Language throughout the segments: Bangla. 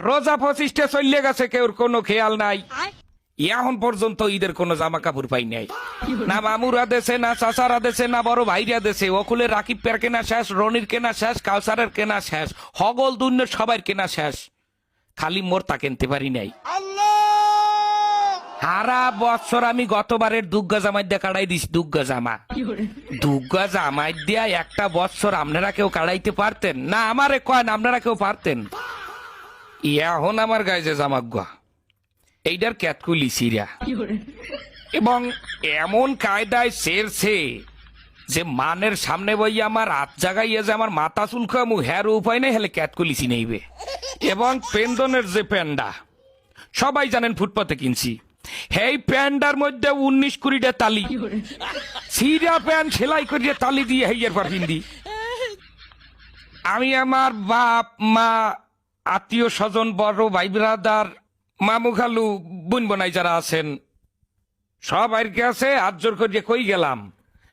রোজা 25টা চলে গেছে, কেউর কোনো খেয়াল নাই। এখন পর্যন্ত ঈদের কোনো জামা কাপড় পাই নাই, না মামুরা দেশে, না চাচারা দেশে, না বড় ভাইরা দেশে। ওকুলে রাকিব পের কেনা শেষ, রনির কেনা শেষ, কাউসারের কেনা শেষ, হগল দুন্নের সবার কেনা শেষ, খালি মোর তা কিনতে পারি নাই। সারা বছর আমি গতবারের দুগ্গা জামাই দিয়ে কাটাই দিস। দুগ্গা জামা, দুগ্গা জামাই দিয়া একটা বছর আপনারা কেউ কাটাইতে পারতেন না? আমারে কয়েন আপনারা কেউ পারতেন? এখন আমার গায়ে যে জামাগুয়া এইটার ক্যাতকুলি সিরা, এবং এমন কায়দায় সেরছে যে মানের সামনে বই আমার হাত জাগাইয়া যে আমার মাথা চুলকামু হ্যার উপায় নেই, হেলে ক্যাতকুলিসি নেইবে। এবং পেন্দনের যে প্যান্ডা সবাই জানেন ফুটপাতে কিনছি, এই প্যান্ডার মধ্যে 19-20টা তালি, সিরা প্যান্ট সেলাই করিয়ে তালি দিয়ে হেইয়ের পর হিন্দি। আমি আমার বাপ মা, আত্মীয় স্বজন, বড় ভাই ব্রাদার, মামু খালু, বোন বোনাই যারা আছেন সবাই কাছে হাত জোর করিয়ে কই গেলাম,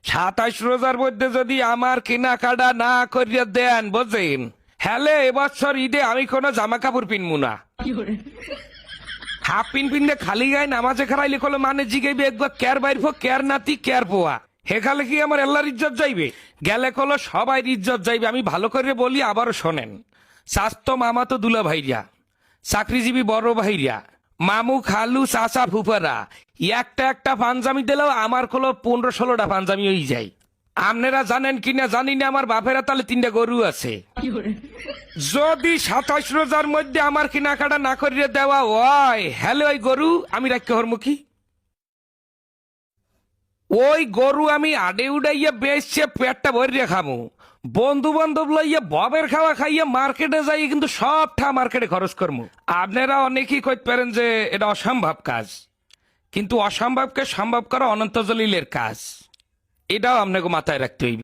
27 রোজার মধ্যে যদি আমার কেনাকাটা না করিয়া দেন বোঝেন, হ্যালে এবছর ঈদে আমি কোনো জামা কাপড় পিনবো না। হাফ পিনতে খালি গায়ে নামাজে খারাইলে কলো মানে জিগাইবে একবার ক্যার বাইরফো, ক্যার নাতি, ক্যার পোয়া, হেখালে কি আমার আল্লাহর ইজ্জত যাইবে? গেলে কলো সবাই ইজ্জত যাইবে। আমি ভালো করে বলি, আবারও শোনেন। স্বাস্থ্য মামা তো দুলা ভাইরা, চাকরিজীবী বড় ভাইরা, মামু খালু চাচা ফুফারা একটা একটা পাঞ্জামি দিলেও আমার কলো 15-16টা পাঞ্জামি হয়ে যায়। আপনারা জানেন কিনা জানি না, আমার বাপেরা তাহলে 3টা গরু আছে। যদি 27 রোজার মধ্যে আমার কেনাকাটা না করিয়ে দেওয়া হয়, হ্যালো ওই গরু আমি রাখতে হরমুখী, ওই গরু আমি আডে উড়াইয়া বেচছে পেটটা ভরিয়ে খামু। বন্ধু বান্ধব লইয়া ববের খাওয়া খাইয়া মার্কেটে যাই, কিন্তু সবটা মার্কেটে খরচ করবো। আপনারা অনেকেই কইতে পারেন যে এটা অসম্ভব কাজ, কিন্তু অসম্ভবকে সম্ভব করা অনন্ত জলিলের কাজ, এটাও আপনাকে মাথায় রাখতে হইবে।